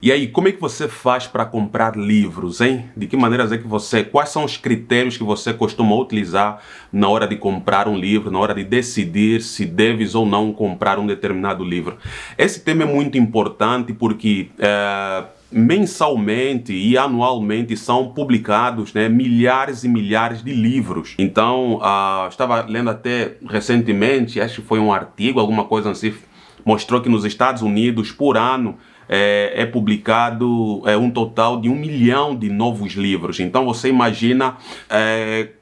E aí, como é que você faz para comprar livros, hein? De que maneiras é que quais são os critérios que você costuma utilizar na hora de comprar um livro, na hora de decidir se deves ou não comprar um determinado livro? Esse tema é muito importante porque mensalmente e anualmente são publicados, né, milhares e milhares de livros. Então, estava lendo até recentemente, acho que foi um artigo, alguma coisa assim, mostrou que nos Estados Unidos, por ano, é publicado um total de 1 milhão de novos livros. Então você imagina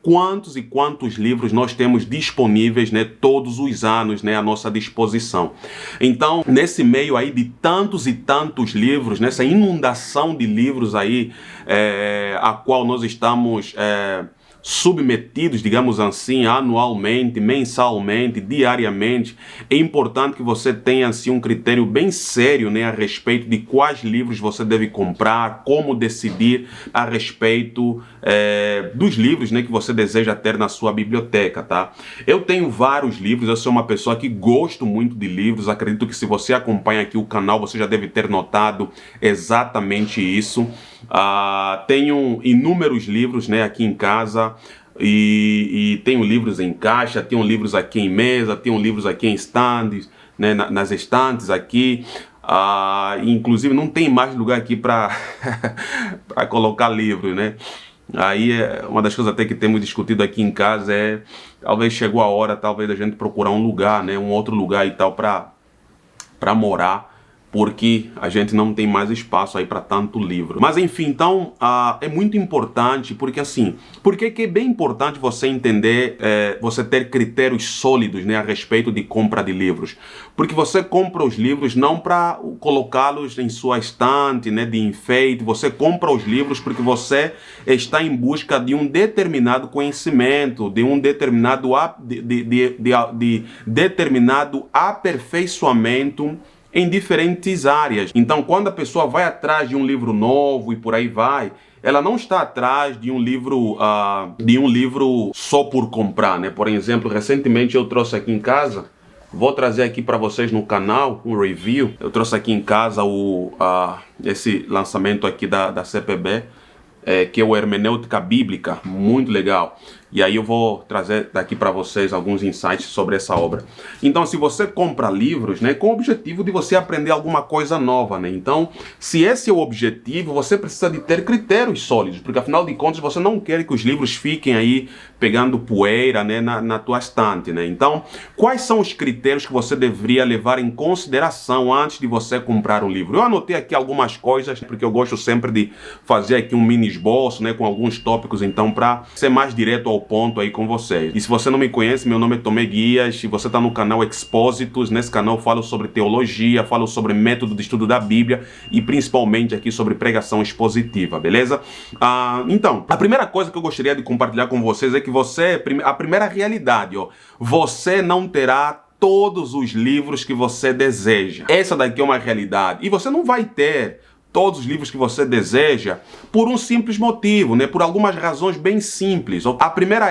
quantos e quantos livros nós temos disponíveis, né, todos os anos, né, à nossa disposição. Então, nesse meio aí de tantos e tantos livros, nessa inundação de livros aí, a qual nós estamos submetidos, digamos assim, anualmente, mensalmente, diariamente, é importante que você tenha assim um critério bem sério, né, a respeito de quais livros você deve comprar, como decidir a respeito dos livros, né, que você deseja ter na sua biblioteca, tá? Eu tenho vários livros, eu sou uma pessoa que gosto muito de livros, acredito que se você acompanha aqui o canal, você já deve ter notado exatamente isso. Tenho inúmeros livros, né, aqui em casa, e tenho livros em caixa, tenho livros aqui em mesa, tenho livros aqui em estandes, né, nas estantes aqui. Inclusive não tem mais lugar aqui para colocar livros, né? Aí uma das coisas até que temos discutido aqui em casa talvez chegou a hora, talvez, da gente procurar um lugar, né, um outro lugar e tal para morar, porque a gente não tem mais espaço aí para tanto livro. Mas enfim, então é muito importante, porque assim, porque que é bem importante você entender, você ter critérios sólidos, né, a respeito de compra de livros. Porque você compra os livros não para colocá-los em sua estante, né, de enfeite, você compra os livros porque você está em busca de um determinado conhecimento, de um determinado, determinado aperfeiçoamento em diferentes áreas. Então, quando a pessoa vai atrás de um livro novo e por aí vai, ela não está atrás de um livro só por comprar, né? Por exemplo, recentemente eu trouxe aqui em casa, vou trazer aqui para vocês no canal um review. Eu trouxe aqui em casa esse lançamento aqui da CPB, que é o Hermenêutica Bíblica, muito legal. E aí eu vou trazer daqui para vocês alguns insights sobre essa obra. Então, se você compra livros, né, com o objetivo de você aprender alguma coisa nova, né? Então, se esse é o objetivo, você precisa de ter critérios sólidos, porque afinal de contas você não quer que os livros fiquem aí pegando poeira, né, na tua estante, né? Então, quais são os critérios que você deveria levar em consideração antes de você comprar um livro? Eu anotei aqui algumas coisas, porque eu gosto sempre de fazer aqui um mini esboço, né, com alguns tópicos, então, para ser mais direto ao ponto aí com vocês. E se você não me conhece, meu nome é Tomé Guias, e você está no canal Expósitos. Nesse canal eu falo sobre teologia, falo sobre método de estudo da Bíblia e principalmente aqui sobre pregação expositiva, beleza? Então, a primeira coisa que eu gostaria de compartilhar com vocês é que a primeira realidade, você não terá todos os livros que você deseja. Essa daqui é uma realidade. E você não vai ter todos os livros que você deseja por um simples motivo, né? Por algumas razões bem simples. A primeira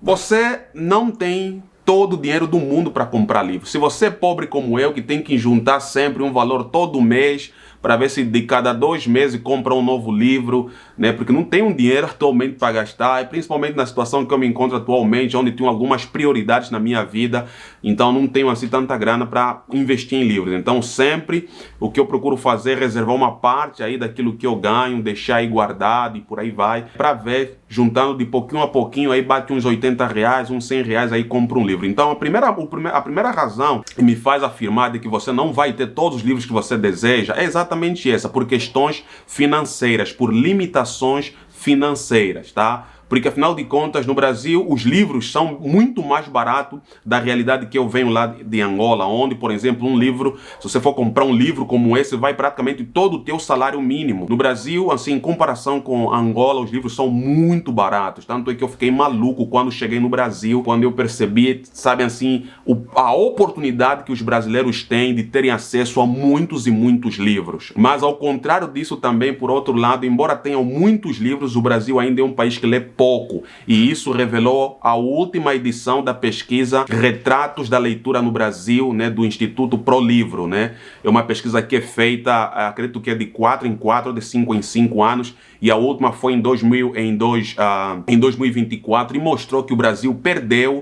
você não tem todo o dinheiro do mundo para comprar livros. Se você é pobre como eu, que tem que juntar sempre um valor todo mês para ver se de cada 2 meses compra um novo livro, né? Porque não tem um dinheiro atualmente para gastar, e principalmente na situação que eu me encontro atualmente, onde tenho algumas prioridades na minha vida, então não tenho assim tanta grana para investir em livros. Então sempre o que eu procuro fazer é reservar uma parte aí daquilo que eu ganho, deixar aí guardado e por aí vai, para ver, juntando de pouquinho a pouquinho, aí bate uns R$80, uns R$100, aí compra um livro. Então a primeira razão que me faz afirmar de que você não vai ter todos os livros que você deseja é exatamente essa, por questões financeiras, por limitações financeiras, tá? Porque afinal de contas, no Brasil, os livros são muito mais baratos da realidade que eu venho lá de Angola, onde, por exemplo, um livro, se você for comprar um livro como esse, vai praticamente todo o teu salário mínimo. No Brasil, assim, em comparação com Angola, os livros são muito baratos. Tanto é que eu fiquei maluco quando cheguei no Brasil, quando eu percebi, sabe assim, a oportunidade que os brasileiros têm de terem acesso a muitos e muitos livros. Mas ao contrário disso também, por outro lado, embora tenham muitos livros, o Brasil ainda é um país que lê pouco. pouco. E isso revelou a última edição da pesquisa Retratos da Leitura no Brasil, né, do Instituto Prolivro, né? É uma pesquisa que é feita, acredito que é de 4 em 4, de 5 em 5 anos, e a última foi em 2024, e mostrou que o Brasil perdeu,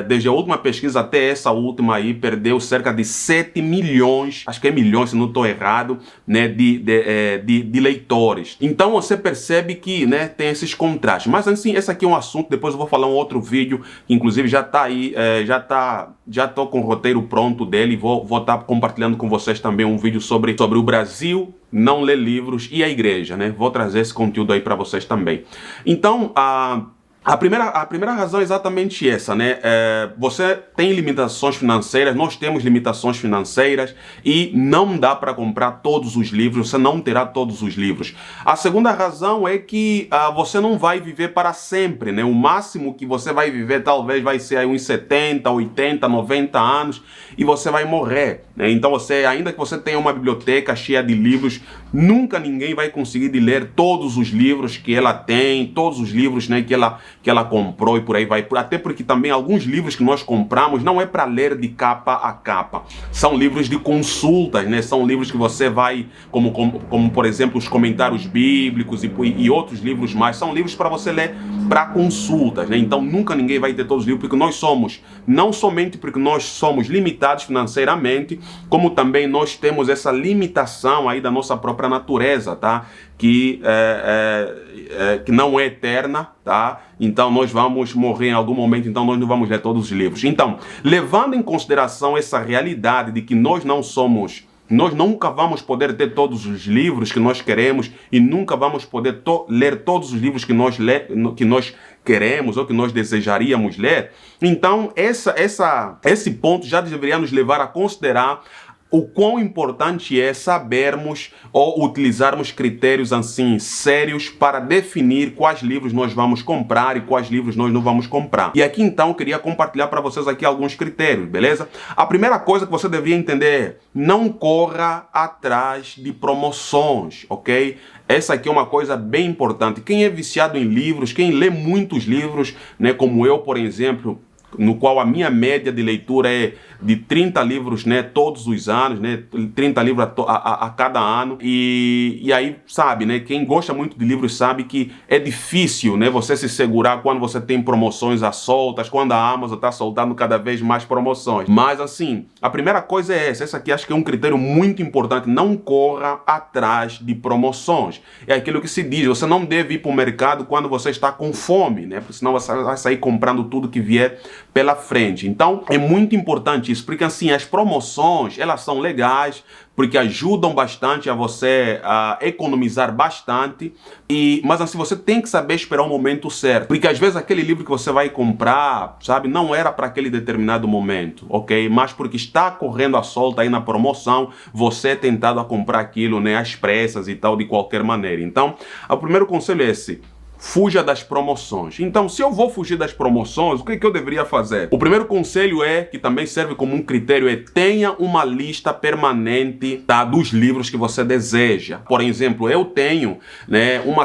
desde a última pesquisa até essa última aí, perdeu cerca de 7 milhões, acho que é milhões se não estou errado, né, de leitores. Então você percebe que, né, tem esses contrastes. Mas assim, esse aqui é um assunto, depois eu vou falar um outro vídeo, que inclusive já está aí, já estou com o roteiro pronto dele, vou estar compartilhando com vocês também um vídeo sobre o Brasil não ler livros e a igreja, né? Vou trazer esse conteúdo aí para vocês também. Então, a primeira razão é exatamente essa, né? Você tem limitações financeiras, nós temos limitações financeiras e não dá para comprar todos os livros, você não terá todos os livros. A segunda razão é que você não vai viver para sempre, né? O máximo que você vai viver talvez vai ser aí uns 70, 80, 90 anos e você vai morrer, né? Então ainda que você tenha uma biblioteca cheia de livros, nunca ninguém vai conseguir ler todos os livros que ela tem, todos os livros, né, que ela comprou e por aí vai. Até porque também alguns livros que nós compramos não é para ler de capa a capa. São livros de consultas, né? São livros que você vai, como por exemplo, os comentários bíblicos e outros livros mais. São livros para você ler para consultas, né? Então nunca ninguém vai ter todos os livros, porque nós somos, não somente porque nós somos limitados financeiramente, como também nós temos essa limitação aí da nossa própria natureza, tá? Que não é eterna, tá? Então nós vamos morrer em algum momento, então nós não vamos ler todos os livros. Então, levando em consideração essa realidade de que nós nunca vamos poder ter todos os livros que nós queremos e nunca vamos poder ler todos os livros que nós queremos ou que nós desejaríamos ler. Então, esse ponto já deveria nos levar a considerar o quão importante é sabermos ou utilizarmos critérios assim sérios para definir quais livros nós vamos comprar e quais livros nós não vamos comprar. E aqui então eu queria compartilhar para vocês aqui alguns critérios, beleza? A primeira coisa que você deveria entender é: não corra atrás de promoções, ok? Essa aqui é uma coisa bem importante. Quem é viciado em livros, quem lê muitos livros, né, como eu, por exemplo, no qual a minha média de leitura é de 30 livros, né, todos os anos, né, 30 livros a cada ano, e aí, sabe, né, quem gosta muito de livros sabe que é difícil, né, você se segurar quando você tem promoções à soltas, quando a Amazon está soltando cada vez mais promoções. Mas assim, a primeira coisa é essa aqui acho que é um critério muito importante: não corra atrás de promoções. É aquilo que se diz, você não deve ir para o mercado quando você está com fome, né, porque senão você vai sair comprando tudo que vier pela frente. Então é muito importante isso, porque assim, as promoções, elas são legais, porque ajudam bastante a você a economizar bastante, mas assim, você tem que saber esperar o momento certo, porque às vezes aquele livro que você vai comprar, sabe, não era para aquele determinado momento, ok? Mas porque está correndo a solta aí na promoção, você é tentado a comprar aquilo, né, às pressas e tal, de qualquer maneira. Então, o primeiro conselho é esse: fuja das promoções. Então, se eu vou fugir das promoções, o que eu deveria fazer? O primeiro conselho que também serve como um critério, é: tenha uma lista permanente, tá, dos livros que você deseja. Por exemplo, eu tenho, né, uma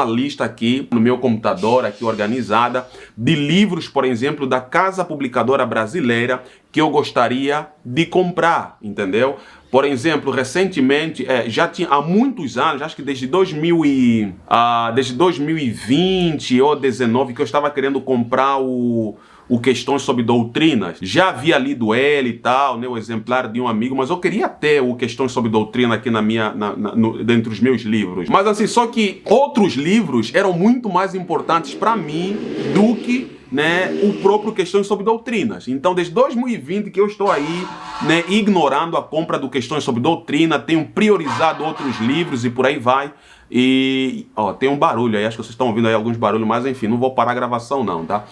lista aqui no meu computador, aqui organizada, de livros, por exemplo, da Casa Publicadora Brasileira que eu gostaria de comprar, entendeu? Por exemplo, recentemente, já tinha há muitos anos, acho que desde 2020 ou 2019, que eu estava querendo comprar o Questões sobre Doutrinas. Já havia lido ele e tal, né, o exemplar de um amigo, mas eu queria ter o Questões sobre Doutrina aqui dentre os meus livros. Mas assim, só que outros livros eram muito mais importantes para mim do que, né, o próprio Questões sobre Doutrinas. Então, desde 2020 que eu estou aí, né, ignorando a compra do Questões sobre Doutrina, tenho priorizado outros livros e por aí vai. E, ó, tem um barulho aí, acho que vocês estão ouvindo aí alguns barulhos, mas enfim, não vou parar a gravação não, tá?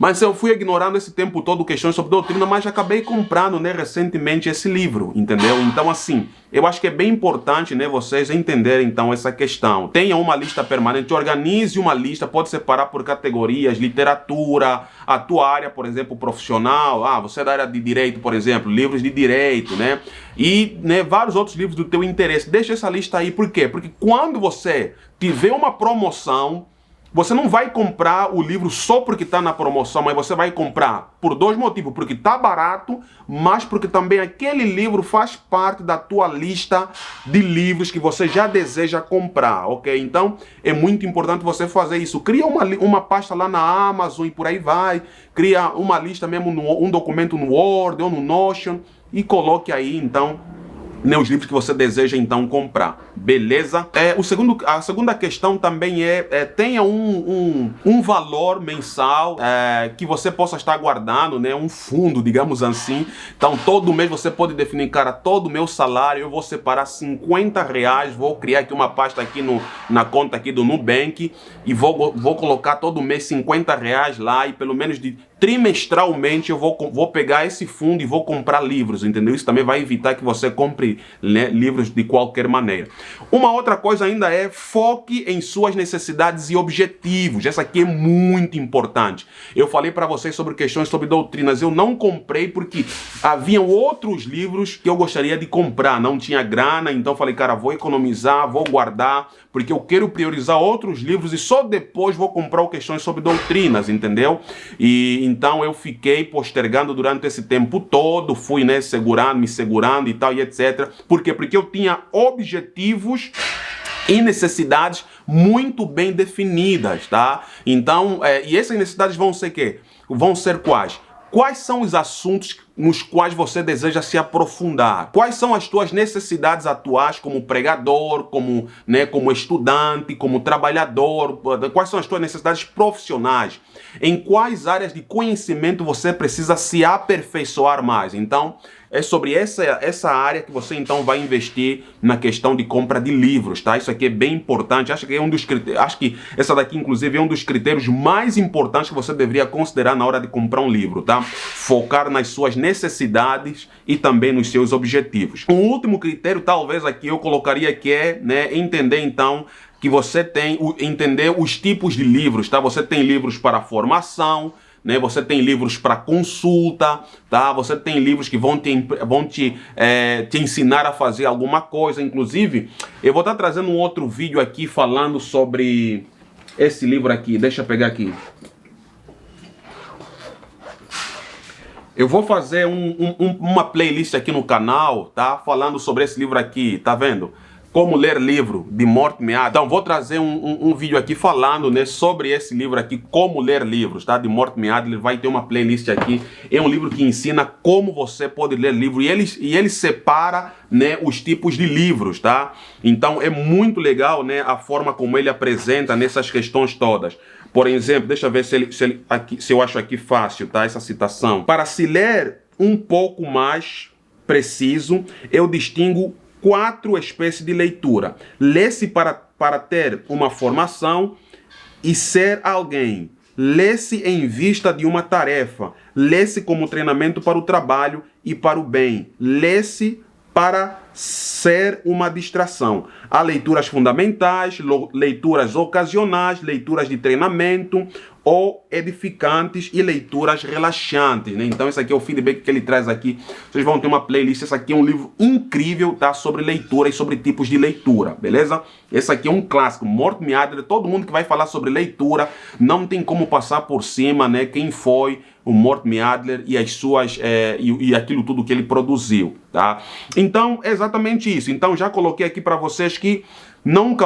Mas eu fui ignorando esse tempo todo Questões sobre Doutrina, mas já acabei comprando, né, recentemente esse livro, entendeu? Então, assim, eu acho que é bem importante, né, vocês entenderem, então, essa questão. Tenha uma lista permanente, organize uma lista, pode separar por categorias: literatura, a tua área, por exemplo, profissional, você é da área de direito, por exemplo, livros de direito, né? E, né, vários outros livros do teu interesse. Deixa essa lista aí, por quê? Porque quando você tiver uma promoção, você não vai comprar o livro só porque está na promoção, mas você vai comprar por dois motivos. Porque está barato, mas porque também aquele livro faz parte da tua lista de livros que você já deseja comprar, ok? Então, é muito importante você fazer isso. Cria uma pasta lá na Amazon e por aí vai. Cria uma lista mesmo, um documento no Word ou no Notion e coloque aí, então, os livros que você deseja então comprar, beleza? A segunda questão também tenha um valor mensal que você possa estar guardando, né? Um fundo, digamos assim. Então todo mês você pode definir, cara, todo o meu salário eu vou separar R$ 50, vou criar aqui uma pasta aqui na conta aqui do Nubank e vou colocar todo mês R$ 50 lá e pelo menos trimestralmente eu vou pegar esse fundo e vou comprar livros, entendeu? Isso também vai evitar que você compre, né, livros de qualquer maneira. Uma outra coisa ainda foque em suas necessidades e objetivos. Essa aqui é muito importante. Eu falei para vocês sobre questões sobre doutrinas. Eu não comprei porque haviam outros livros que eu gostaria de comprar. Não tinha grana, então falei, cara, vou economizar, vou guardar, porque eu quero priorizar outros livros e só depois vou comprar o questões sobre doutrinas, entendeu? E então eu fiquei postergando durante esse tempo todo, fui, né, me segurando e tal e etc. Por quê? Porque eu tinha objetivos e necessidades muito bem definidas, tá? Então, e essas necessidades vão ser quê? Vão ser quais? Quais são os assuntos nos quais você deseja se aprofundar? Quais são as tuas necessidades atuais como pregador, como estudante, como trabalhador? Quais são as tuas necessidades profissionais? Em quais áreas de conhecimento você precisa se aperfeiçoar mais? Então, é sobre essa área que você então vai investir na questão de compra de livros, tá? Isso aqui é bem importante. Acho que essa daqui, inclusive, é um dos critérios mais importantes que você deveria considerar na hora de comprar um livro, tá? Focar nas suas necessidades e também nos seus objetivos. Um último critério, talvez aqui eu colocaria que entender então que você entender os tipos de livros, tá? Você tem livros para formação, né? Você tem livros para consulta, tá? Você tem livros que vão te ensinar a fazer alguma coisa. Inclusive, eu vou estar trazendo um outro vídeo aqui falando sobre esse livro aqui. Deixa eu pegar aqui. Eu vou fazer uma playlist aqui no canal, tá? Falando sobre esse livro aqui, tá vendo? Como ler livro, de Mortimer Adler. Então, vou trazer um vídeo aqui falando, né, sobre esse livro aqui, Como Ler Livros, tá? De Mortimer Adler. Vai ter uma playlist aqui. É um livro que ensina como você pode ler livro. E ele separa, né, os tipos de livros, tá? Então, é muito legal, né, a forma como ele apresenta nessas questões todas. Por exemplo, deixa eu ver se eu acho aqui fácil, tá? Essa citação. Para se ler um pouco mais preciso, eu distingo 4 espécies de leitura. Lê-se para ter uma formação e ser alguém. Lê-se em vista de uma tarefa. Lê-se como treinamento para o trabalho e para o bem. Lê-se para ser uma distração. Há leituras fundamentais, leituras ocasionais, leituras de treinamento ou edificantes e leituras relaxantes, né? Então esse aqui é o feedback que ele traz aqui. Vocês vão ter uma playlist. Esse aqui é um livro incrível, tá? Sobre leitura e sobre tipos de leitura, beleza? Esse aqui é um clássico, Mortimer Adler. Todo mundo que vai falar sobre leitura não tem como passar por cima, né? Quem foi o Mortimer Adler e as suas e aquilo tudo que ele produziu, tá? Então é exatamente isso. Então já coloquei aqui para vocês que nunca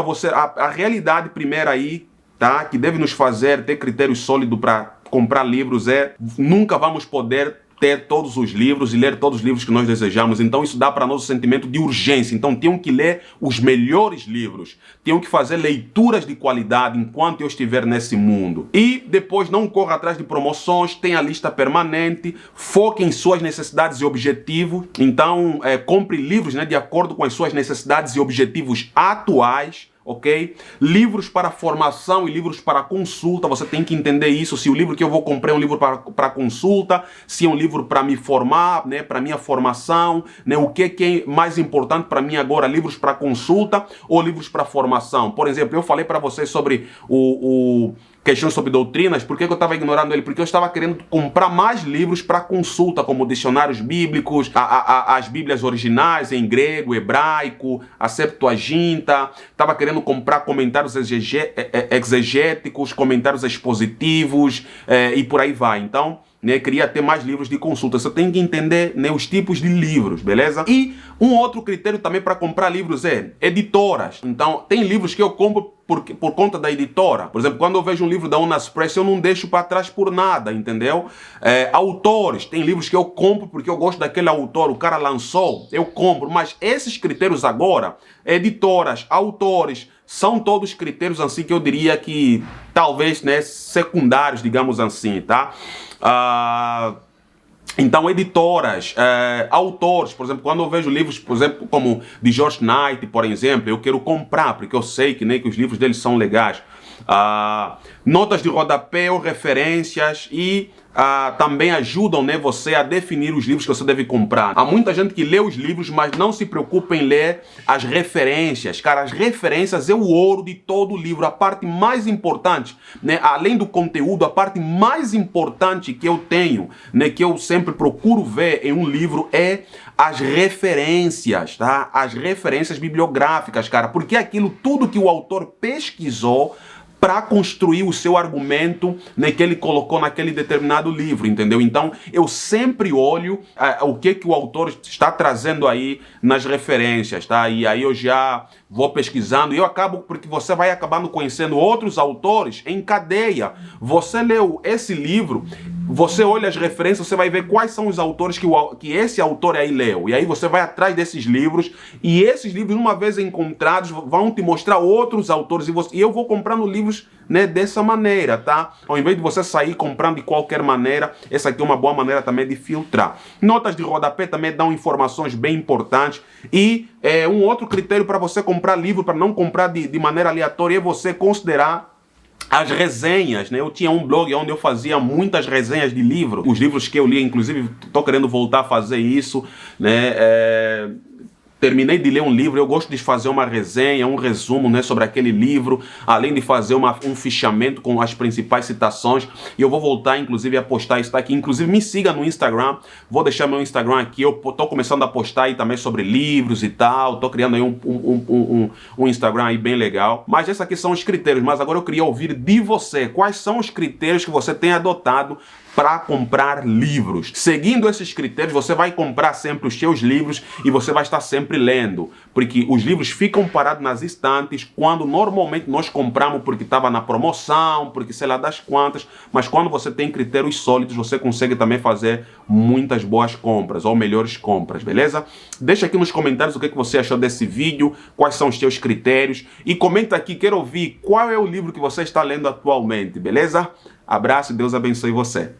a realidade primeira aí, tá, que deve nos fazer ter critério sólido para comprar livros nunca vamos poder ter todos os livros e ler todos os livros que nós desejamos. Então isso dá para nós um sentimento de urgência. Então tenho que ler os melhores livros. Tenho que fazer leituras de qualidade enquanto eu estiver nesse mundo. E depois não corra atrás de promoções, tenha a lista permanente, foque em suas necessidades e objetivos. Então compre livros, né, de acordo com as suas necessidades e objetivos atuais. Ok? Livros para formação e livros para consulta, você tem que entender isso. Se o livro que eu vou comprar é um livro para consulta, se é um livro para me formar, né, para minha formação, né, o que é mais importante para mim agora, livros para consulta ou livros para formação. Por exemplo, eu falei para vocês sobre questões sobre doutrinas. Por que eu estava ignorando ele? Porque eu estava querendo comprar mais livros para consulta, como dicionários bíblicos, as bíblias originais em grego, hebraico, a Septuaginta. Estava querendo comprar comentários exegéticos, comentários expositivos e por aí vai. Então, né, queria ter mais livros de consulta. Você tem que entender, né, os tipos de livros, beleza? E um outro critério também para comprar livros é editoras. Então, tem livros que eu compro por conta da editora. Por exemplo, quando eu vejo um livro da Unas Press, eu não deixo para trás por nada, entendeu? Autores, tem livros que eu compro porque eu gosto daquele autor, o cara lançou, eu compro. Mas esses critérios agora, editoras, autores, são todos critérios assim que eu diria que talvez, né, secundários, digamos assim, tá? Então, editoras, autores, por exemplo, quando eu vejo livros, por exemplo, como de George Knight, por exemplo, eu quero comprar, porque eu sei que, né, que os livros deles são legais. Notas de rodapé ou referências e também ajudam, né, você a definir os livros que você deve comprar. Há muita gente que lê os livros, mas não se preocupa em ler as referências. Cara, as referências é o ouro de todo o livro. A parte mais importante, né, além do conteúdo, a parte mais importante que eu tenho, né, que eu sempre procuro ver em um livro é as referências, tá? As referências bibliográficas, cara, porque é aquilo tudo que o autor pesquisou para construir o seu argumento, né, que ele colocou naquele determinado livro, entendeu? Então, eu sempre olho o que o autor está trazendo aí nas referências, tá? E aí eu já vou pesquisando e eu acabo, porque você vai acabando conhecendo outros autores em cadeia. Você leu esse livro, você olha as referências, você vai ver quais são os autores que esse autor aí leu. E aí você vai atrás desses livros, e esses livros, uma vez encontrados, vão te mostrar outros autores, e eu vou comprando livros, né, dessa maneira, tá? Ao invés de você sair comprando de qualquer maneira, essa aqui é uma boa maneira também de filtrar. Notas de rodapé também dão informações bem importantes, e um outro critério para você comprar livro, para não comprar de maneira aleatória, é você considerar as resenhas, né? Eu tinha um blog onde eu fazia muitas resenhas de livro. Os livros que eu li, inclusive, estou querendo voltar a fazer isso, né? Terminei de ler um livro, eu gosto de fazer uma resenha, um resumo, né, sobre aquele livro, além de fazer um fichamento com as principais citações. E eu vou voltar, inclusive, a postar isso aqui. Inclusive, me siga no Instagram. Vou deixar meu Instagram aqui. Eu tô começando a postar aí também sobre livros e tal. Tô criando aí um Instagram aí bem legal. Mas esses aqui são os critérios. Mas agora eu queria ouvir de você. Quais são os critérios que você tem adotado para comprar livros? Seguindo esses critérios, você vai comprar sempre os seus livros e você vai estar sempre lendo, porque os livros ficam parados nas estantes quando normalmente nós compramos porque estava na promoção, porque sei lá das quantas, mas quando você tem critérios sólidos, você consegue também fazer muitas boas compras ou melhores compras, beleza? Deixa aqui nos comentários o que você achou desse vídeo, quais são os seus critérios, e comenta aqui, quero ouvir qual é o livro que você está lendo atualmente, beleza? Abraço e Deus abençoe você.